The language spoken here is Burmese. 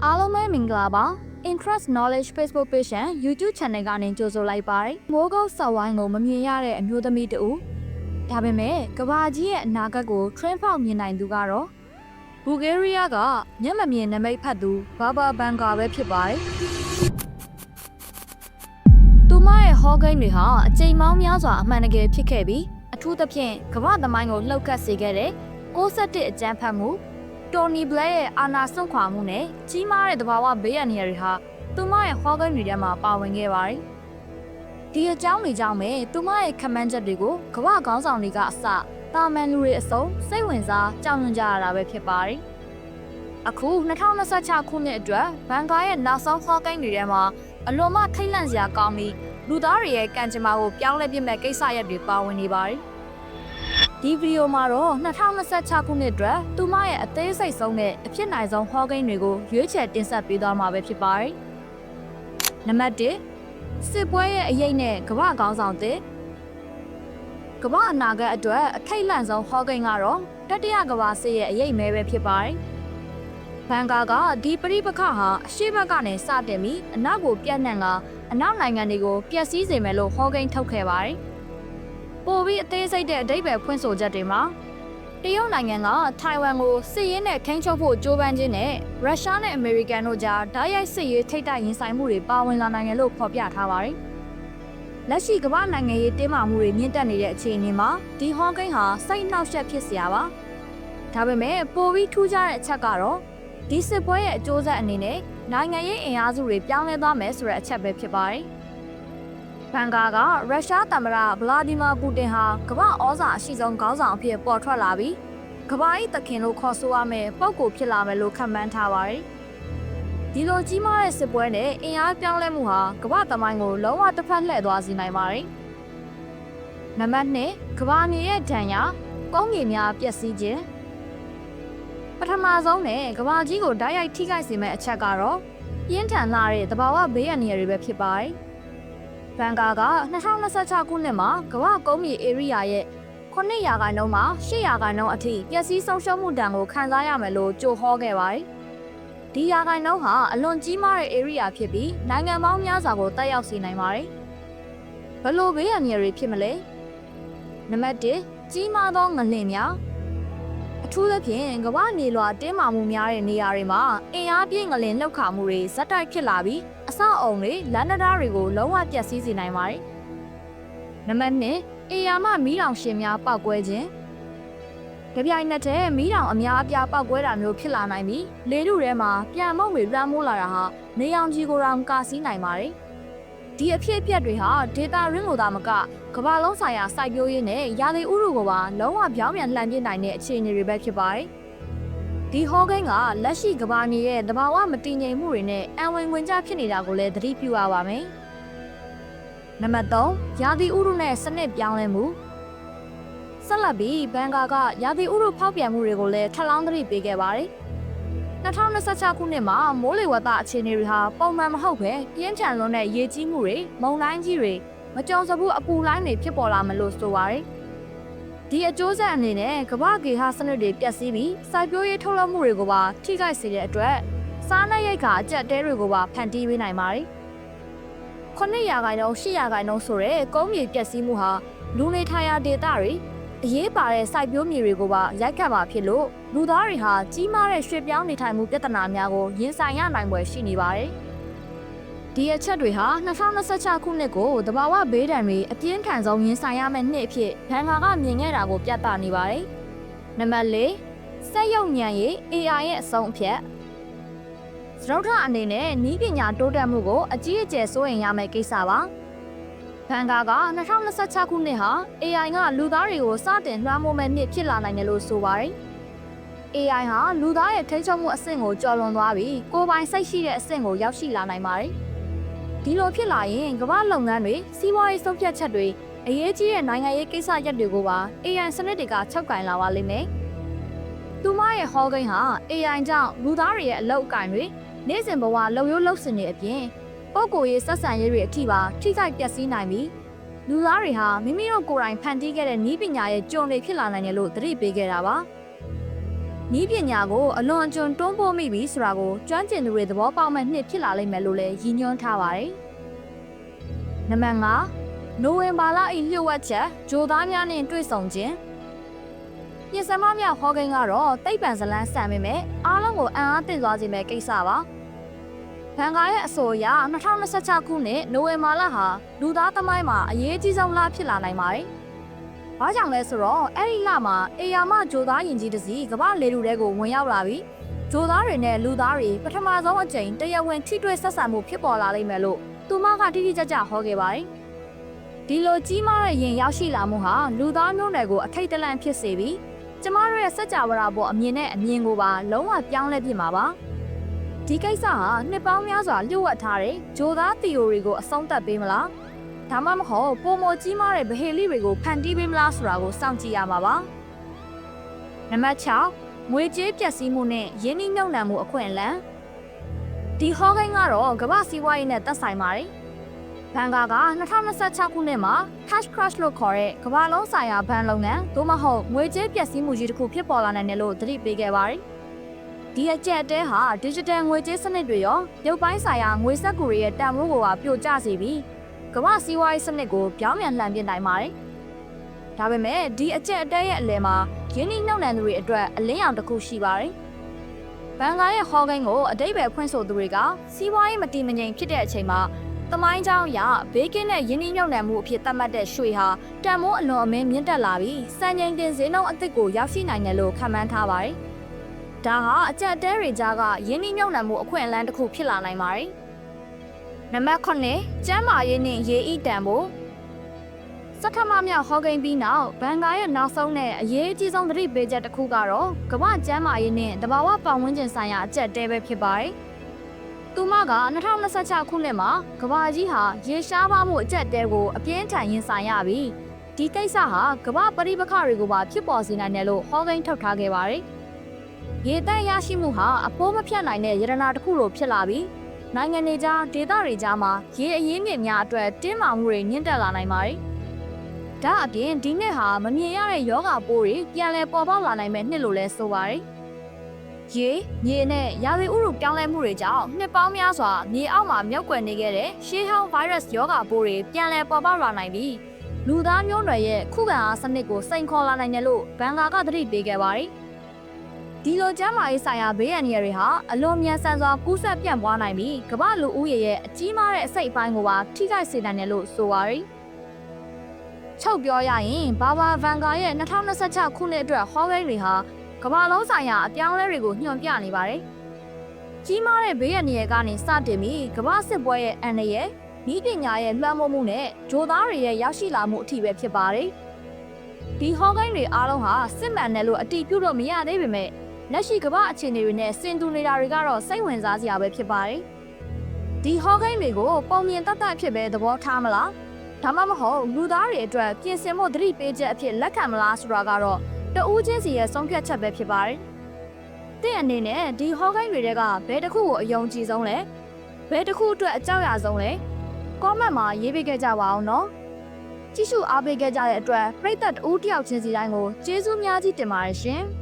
အားလုံးပဲမင်္ဂလာပါ Interest Knowledge Facebook Page နဲ့ YouTube Channel ကနေကြိုဆိုလိုက်ပါတယ်။မိုးကုတ်ဆော်ဝိုင်းကိုမမြင်ရတဲ့အမျိုးသမီးတူဒါပေမဲ့ကဘာကြီးရဲ့အနာဂတ်ကို trend ဖောက်မြင်နိုင်သူကတော့ဘူဂေးရီးယားကမျက်မမြင်နမိတ်ဖတ်သူဘာဘာဘန်ကာပဲဖြစ်ပါတယ်။သူမရဲ့ဟောကိန်းတွေဟာအချိန်မောင်းများစွာအမှန်တကယ်ဖြစ်ခဲ့ပြီးအထူးသဖြင့်ကမ္ဘာသမိုင်းကိုလှုပ်ခတ်စေခဲ့တဲ့61အကြမ်းဖက်မှုတိုနီဘလက်ရဲ့အာဏာစွန့်ခွာမှုနဲ့ကြီးမားတဲ့သဘာဝဘေးအန္တရာယ်တွေဟာသူမရဲ့ဟောကိန်းတွေထဲမှာပါဝင်ခဲ့ပါတယ်။ဒီအကြောင်းတွေကြောင့်ပဲသူမရဲ့ခမန်းချက်တွေကိုကမ္ဘာခေါင်းဆောင်တွေကအစတာမန်လူတွေအစုံစိတ်ဝင်စားကြောက်ရွံ့ကြရတာပဲဖြစ်ပါတယ်။အခု2026ခုနှစ်အတွက်ဘန်ကာရဲ့နောက်ဆုံးဟောကိန်းတွေထဲမှာအလွန်မှထိတ်လန့်စရာကောင်းပြီးလူသားတွေရဲ့ကံကြမ္မာကိုပြောင်းလဲပြစ်မဲ့ကိစ္စရပ်တွေပါဝင်နေပါတယ်။ဒီဗီဒီယိုမှာတော့2026ခုနှစ်အတွက်သူမရဲ့အသေးစိတ်ဆုံးနဲ့အဖြစ်နိုင်ဆုံးဟောကိန်းတွေကိုရွေးချယ်တင်ဆက်ပေးသွားမှာပဲဖြစ်ပါတယ်။နံပါတ်1စစ်ပွဲရဲ့အရေးနဲ့ကမ္ဘာခေါင်းဆောင်တွေကမ္ဘာအနာဂတ်အတွက်အထိတ်လန့်ဆုံးဟောကိန်းကတော့တတိယကမ္ဘာစစ်ရဲ့အရေးမဲပဲဖြစ်ပါတယ်။ဘန်ကာကဒီပရိပခဟာအရှိဘက်ကနေစတင်ပြီးအနောက်ကိုပြန့်နှံ့ကအနောက်နိုင်ငံတွေကိုပျက်စီးစေမယ်လို့ဟောကိန်းထုတ်ခဲ့ပါတယ်။ပိုပြီးအသေးစိတ်တဲ့အဓိပ္ပာယ်ဖွင့်ဆိုချက်တွေမှာတရုတ်နိုင်ငံကထိုင်ဝမ်ကိုစစ်ရေးနဲ့ထိန်းချုပ်ဖို့ကြိုးပမ်းခြင်းနဲ့ရုရှားနဲ့အမေရိကန်တို့ကြားဓာတ်ရိုက်စစ်ရေးထိပ်တိုက်ရင်ဆိုင်မှုတွေပါဝင်လာနိုင်တယ်လို့ဖော်ပြထားပါတယ်။လက်ရှိကမ္ဘာနိုင်ငံရေးတင်းမာမှုတွေမြင့်တက်နေတဲ့အခြေအနေမှာဒီဟောကိန်းဟာစိတ်နှောက်ယှက်ဖြစ်စရာပါ။ဒါပေမဲ့ပိုပြီးထူးခြားတဲ့အချက်ကတော့ဒီစစ်ပွဲရဲ့အကျိုးဆက်အနေနဲ့နိုင်ငံရေးအင်အားစုတွေပြောင်းလဲသွားမယ်ဆိုတဲ့အချက်ပဲဖြစ်ပါတယ်။ဘန်ကာကရုရှားသမ္မတဗလာဒီမာပူတင်ဟာကမ္ဘာဩဇာအရှိဆုံးခေါင်းဆောင်အဖြစ်ပေါ်ထွက်လာပြီးကမ္ဘာ၏သခင်လို့ခေါ်ဆိုရမယ့်ပုဂ္ဂိုလ်ဖြစ်လာမယ်လို့ခန့်မှန်းထားပါတယ်။ဒီလိုကြီးမားတဲ့စစ်ပွဲနဲ့အင်အားပြောင်းလဲမှုဟာကမ္ဘာသမိုင်းကိုလုံးဝတစ်ဖက်လှည့်သွားစေနိုင်ပါတယ်။နံပါတ်2ကမ္ဘာမြေရဲ့ဒဏ်ရာကုန်းမြေများပျက်စီးခြင်းပထမဆုံးနဲ့ကမ္ဘာကြီးကိုဓာတ်ရိုက်ထိခိုက်စေမယ့်အချက်ကတော့ပြင်းထန်လာတဲ့သဘာဝဘေးအန္တရာယ်တွေပဲဖြစ်ပါတယ်။ဘန်ကာက2026ခုနှစ်မှာကမ္ဘာကုန်းမြေဧရိယာရဲ့9%မှာ8%အထိပျက်စီးဆုံးရှုံးမှုဒဏ်ကိုခံစားရမယ်လို့ကြိုဟောခဲ့ပါတယ်။ဒီရာခိုင်နှုန်းဟာအလွန်ကြီးမားတဲ့ဧရိယာဖြစ်ပြီးနိုင်ငံပေါင်းများစွာကိုတက်ရောက်စေနိုင်ပါတယ်။ဘယ်လိုဘေးအန္တရာယ်တွေဖြစ်မလဲ။နံပါတ်1ကြီးမားသောငလျင်များအထူးသဖြင့်ကမ္ဘာမြေလွှာတင်းမာမှုများတဲ့နေရာတွေမှာအင်အားပြည့်ငလျင်လှုပ်ခါမှုတွေဇက်တိုက်ဖြစ်လာပြီးအဆောက်အုံတွေလမ်းတရားတွေကိုလုံးဝပျက်စီးစေနိုင်ပါတယ်။နံပါတ်2အေယာမမီးတောင်ရှင်များပောက်ကွဲခြင်းကြပြိုင်နဲ့တဲ့မီးတောင်အများအပြားပောက်ကွဲတာမျိုးဖြစ်လာနိုင်ပြီးလေထုထဲမှာပြန်မုံတွေလွှမ်းမိုးလာတာဟာနေအောင်ကြီးကိုယ်တော်ကာစီးနိုင်ပါတယ်။ဒီအဖြစ်အပျက်တွေဟာဒေတာရင်းကိုသာမကကမ္ဘာလုံးဆိုင်ရာစိုက်ပျိုးရေးနဲ့ရာသီဥတုကိုပါလုံးဝပြောင်းပြန်လှန်ပြနိုင်တဲ့အခြေအနေတွေပဲဖြစ်ပါတယ်။ဒီဟောကိန်းကလက်ရှိကမ္ဘာမြေရဲ့သဘာဝမတည်ငြိမ်မှုတွေနဲ့အံဝင်ဝင်ကြဖြစ်နေတာကိုလည်းသတိပြုရပါမယ်။နံပါတ်3ရာသီဥတုနဲ့စနစ်ပြောင်းလဲမှုဆက်လက်ပြီးဘန်ကာကရာသီဥတုဖောက်ပြန်မှုတွေကိုလည်းထပ်လောင်းသတိပေးခဲ့ပါတယ်။2026ခုနှစ်မှာမိုးလေဝသအခြေအနေတွေဟာပုံမှန်မဟုတ်ပဲပြင်းထန်လွန်းတဲ့ရေကြီးမှုတွေမုန်တိုင်းကြီးတွေမကြုံစဘူးအပူလိုင်းတွေဖြစ်ပေါ်လာမလို့ဆိုပါတယ်။ဒီအကျိုးဆက်အနေနဲ့ကမ္ဘာဂေဟစနစ်တွေပျက်စီးပြီးစိုက်ပျိုးရေးထုတ်လုပ်မှုတွေကိုပါထိခိုက်စေတဲ့အတွက်စားနပ်ရိက္ခာအကျပ်တဲတွေကိုပါဖန်တီးပေးနိုင်ပါတယ်။9%8%ဆိုတဲ့ကုန်းမြေပျက်စီးမှုဟာလူနေထိုင်ရာဒေသတွေအရေးပါတဲ့စိုက်ပျိုးမြေတွေကိုပါရိုက်ခတ်ပါဖြစ်လို့လူသားတွေဟာကြီးမားတဲ့ရွှေ့ပြောင်းနေထိုင်မှုပြဿနာများကိုရင်ဆိုင်ရနိုင်ပွဲရှိနေပါတယ်။ဒီအချက်တွေဟာ2026ခုနှစ်ကိုသဘာဝဘေးဒဏ်တွေအပြင်းထန်ဆုံးရင်ဆိုင်ရမယ့်နှစ်အဖြစ်ဘန်ကာကမြင်ခဲ့တာကိုပြသနေပါတယ်။နံပါတ်4စက်ရုပ်ဉာဏ်ရည် AI ရဲ့အဆုံးအဖြတ်စရုပ်ထအနေနဲ့နည်းပညာတိုးတက်မှုကိုအကြီးအကျယ်စိုးရိမ်ရမယ့်ကိစ္စပါ။ဘန်ကာက2026ခုနှစ်ဟာ AI ကလူသားတွေကိုစတင်လွှမ်းမိုးမဲ့နှစ်ဖြစ်လာနိုင်တယ်လို့ဆိုပါတယ်။ AI ဟာလူသားရဲ့ထိန်းချုပ်မှုအဆင့်ကိုကျော်လွန်သွားပြီးကိုယ်ပိုင်စိတ်ရှိတဲ့အဆင့်ကိုရောက်ရှိလာနိုင်ပါတယ်။ဒီလိုဖြစ်လာရင်ကမ္ဘာလုပ်ငန်းတွေစီးပွားရေးဆုံးဖြတ်ချက်တွေအရေးကြီးတဲ့နိုင်ငံရေးကိစ္စရပ်တွေကိုပါ AI စနစ်တွေကချုပ်ကင်လာပါလိမ့်မယ်။သူမရဲ့ဟောကိန်းဟာ AI ကြောင့်လူသားတွေရဲ့အလုပ်အကင်တွေနေ့စဉ်ဘဝလှုပ်ရိုးလှုပ်စင်နေအပြင်ပုဂ္ဂိုလ်ရေးဆက်ဆံရေးတွေအထိပါထိခိုက်ပျက်စီးနိုင်ပြီးလူသားတွေဟာမိမိတို့ကိုယ်တိုင်ဖန်တီးခဲ့တဲ့နည်းပညာရဲ့ကြုံတွေဖြစ်လာနိုင်တယ်လို့သတိပေးခဲ့တာပါ။ နီးပညာကိုအလွန်အကျွံတွန်းပို့မိပြီဆိုတာကိုကျွမ်းကျင်သူတွေသဘောပေါက်မဲ့နှစ်ဖြစ်လာလိမ့်မယ်လို့လည်းရည်ညွှန်းထားပါတယ်။နံပါတ်5နိုဝင်ဘာလ၏လျှို့ဝှက်ချက်ဂျိုသားများနှင့်တွေ့ဆုံခြင်းညစမမြောက်ဟောကိန်းကတော့တိတ်ပံဇလန်းဆန်ပေမဲ့အားလုံးကိုအံ့အားသင့်သွားစေမယ့်ကိစ္စပါ။ဘန်ကာရဲ့အဆိုအရ2026ခုနှစ်နိုဝင်ဘာလဟာလူသားသမိုင်းမှာအရေးကြီးဆုံးလဖြစ်လာနိုင်ပါတယ်။ဘာကြောင့်လဲဆိုတော့အဲ့ဒီလမှာအေယာမဂျိုသားယင်ကြီးတစ်စီးကမ္ဘာလေထုထဲကိုဝင်ရောက်လာပြီးဂျိုသားတွေနဲ့လူသားတွေပထမဆုံးအကြိမ်တရားဝင်ထိတွေ့ဆက်ဆံမှုဖြစ်ပေါ်လာလိမ့်မယ်လို့သူမကတိတိကျကျဟောခဲ့ပါတယ်။ဒီလိုကြီးမားတဲ့ယင်ရောက်ရှိလာမှုဟာလူသားမျိုးနွယ်ကိုအထိတ်တလန့်ဖြစ်စေပြီးကျမတို့ရဲ့စัจ java ပေါ်အမြင်နဲ့အမြင်ကိုပါလုံးဝပြောင်းလဲပြစ်မှာပါဒီကိစ္စဟာနှစ်ပေါင်းများစွာလျှို့ဝှက်ထားတဲ့ဂျိုသား theory ကိုအဆုံးသတ်ပေးမလားဒါမှမဟုတ်ပုံမကြီးမားတဲ့ဗဟေလိတွေကိုဖန်တီးပေးမလားဆိုတာကိုစောင့်ကြည့်ရမှာပါနံပါတ်6ငွေကြေးပျက်စီးမှုနဲ့ယင်းနှိမ့်နှုတ်နှံမှုအခွင့်အလမ်းဒီဟောကိန်းကတော့ကမ္ဘာစီးပွားရေးနဲ့သက်ဆိုင်ပါတယ်ဘန်ကာက2026ခုနှစ်မှာ cash crash လို့ခေါ်တဲ့ကမ္ဘာလုံးဆိုင်ရာဘဏ်လုပ်ငန်းသို့မဟုတ်ငွေကြေးပျက်စီးမှုကြီးတစ်ခုဖြစ်ပေါ်လာနိုင်တယ်လို့သတိပေးခဲ့ပါတယ်။ဒီအကျက်တဲဟာ digital ငွေကြေးစနစ်တွေရောရုပ်ပိုင်းဆိုင်ရာငွေစက်ကူတွေရဲ့တန်ဖိုးကိုပါပြိုကျစေပြီးကမ္ဘာစီးပွားရေးစနစ်ကိုပြောင်းပြန်လှန်ပစ်နိုင်ပါတယ်။ဒါပေမဲ့ဒီအကျက်တဲရဲ့အလယ်မှာယင်းနှိမ့်နှုတ်နှံသူတွေအတွက်အလင်းရောင်တစ်ခုရှိပါတယ်။ဘန်ကာရဲ့ဟောကိန်းကိုအတိတ်ပဲဖွင့်ဆိုသူတွေကစီးပွားရေးမတည်မငြိမ်ဖြစ်တဲ့အချိန်မှာသမိုင်းကြောင်းအရဘေးကင်းတဲ့ယင်းနှိမ့်ညောင်းနှံမှုအဖြစ်သတ်မှတ်တဲ့ရွှေဟာတန်မိုးအလွန်အမင်းမြင့်တက်လာပြီးစံချိန်တင်ဈေးနှုန်းအသစ်ကိုရောက်ရှိနိုင်တယ်လို့ခန့်မှန်းထားပါတယ်။ဒါဟာအကျက်တဲတွေကြားကယင်းနှိမ့်ညောင်းနှံမှုအခွင့်အလမ်းတစ်ခုဖြစ်လာနိုင်ပါတယ်။နံပါတ်9ကျန်းမာရေးနှင့်ရေဤတန်ဖိုးစက်ထမမြောက်ဟောကိန်းပြီးနောက်ဘန်ကာရဲ့နောက်ဆုံးနဲ့အရေးအကြီးဆုံးသတိပေးချက်တစ်ခုကတော့ကမ္ဘာကျန်းမာရေးနှင့်တဘာဝပတ်ဝန်းကျင်ဆိုင်ရာအကျက်တဲပဲဖြစ်ပါတယ်။သူမက2026ခုနှစ်မှာကမ္ဘာကြီးဟာရေရှားပါမှုအကျက်တဲကိုအပြင်းထန်ရင်ဆိုင်ရပြီးဒီကိစ္စဟာကမ္ဘာပရိပခတွေကိုပါဖြစ်ပေါ်စေနိုင်တယ်လို့ဟောကိန်းထုတ်ထားခဲ့ပါတယ်။ရေတန့်ရရှိမှုဟာအပိုးမဖြတ်နိုင်တဲ့ရတနာတစ်ခုလိုဖြစ်လာပြီးနိုင်ငံတွေကြားဒေသတွေကြားမှာရေအရင်းမြစ်များအတွက်တင်းမာမှုတွေမြင့်တက်လာနိုင်ပါတယ်။ဒါအပြင်ဒီနှစ်ဟာမမြင်ရတဲ့ယောဂပိုးတွေပြန်လည်ပေါ်ပေါက်လာနိုင်မဲ့နှစ်လို့လဲဆိုပါတယ်။ရေမြေနဲ့ရာသီဥတုပြောင်းလဲမှုတွေကြောင့်နှစ်ပေါင်းများစွာမြေအောက်မှာမြုပ်ကွယ်နေခဲ့တဲ့ရှေးဟောင်းဗိုင်းရပ်စ်ရောဂါပိုးတွေပြန်လည်ပေါ်ပေါက်လာနိုင်ပြီးလူသားမျိုးနွယ်ရဲ့ခုခံအားစနစ်ကိုစိန်ခေါ်လာနိုင်တယ်လို့ဘန်ကာကသတိပေးခဲ့ပါတယ်။ဒီလိုကျန်းမာရေးဆိုင်ရာဘေးအန္တရာယ်တွေဟာအလွန်မြန်ဆန်စွာကူးစက်ပြန့်ပွားနိုင်ပြီးကမ္ဘာလူဦးရေရဲ့အကြီးမားတဲ့အစိတ်အပိုင်းကိုပါထိခိုက်စေနိုင်တယ်လို့ဆိုပါတယ်။ချုပ်ပြောရရင်ဘာဘာဗန်ကာရဲ့2026ခုနှစ်အတွက်ဟောကိန်းတွေဟာကမ္ဘာလုံးဆိုင်ရာအပြောင်းအလဲတွေကိုညွှန်ပြနေပါတယ်။ကြီးမားတဲ့ဘေးရန်တွေကနေစတင်ပြီးကမ္ဘာစစ်ပွဲရဲ့အန္တရာယ်ဤပညာရဲ့လွှမ်းမိုးမှုနဲ့ဂျိုသားတွေရဲ့ရောက်ရှိလာမှုအထိပဲဖြစ်ပါတယ်။ဒီဟောကိန်းတွေအားလုံးဟာစစ်မှန်တယ်လို့အတိပြုလို့မရသေးပေမဲ့လက်ရှိကမ္ဘာအခြေအနေတွေနဲ့ဆင်တူနေတာတွေကတော့စိတ်ဝင်စားစရာပဲဖြစ်ပါတယ်။ဒီဟောကိန်းတွေကိုပုံမြင်တတ်တတ်ဖြစ်ပဲသဘောထားမလား။ဒါမှမဟုတ်လူသားတွေအတွက်ပြင်ဆင်ဖို့သတိပေးချက်အဖြစ်လက်ခံမလားဆိုတာကတော့တဦးချင်းစီရဲ့ဆုံးဖြတ်ချက်ပဲဖြစ်ပါတယ်။တဲ့အနေနဲ့ဒီဟောကိန်းတွေကဘယ်တစ်ခုကိုအယုံကြည်ဆုံးလဲ။ဘယ်တစ်ခုအတွက်အကြောက်ရဆုံးလဲ။ comment မှာရေးပေးခဲ့ကြပါအောင်နော်။ကြည့်ရှုအားပေးခဲ့ကြတဲ့အတွက်ပရိသတ်တဦးတယောက်ချင်းစီတိုင်းကိုကျေးဇူးများကြီးတင်ပါတယ်ရှင်။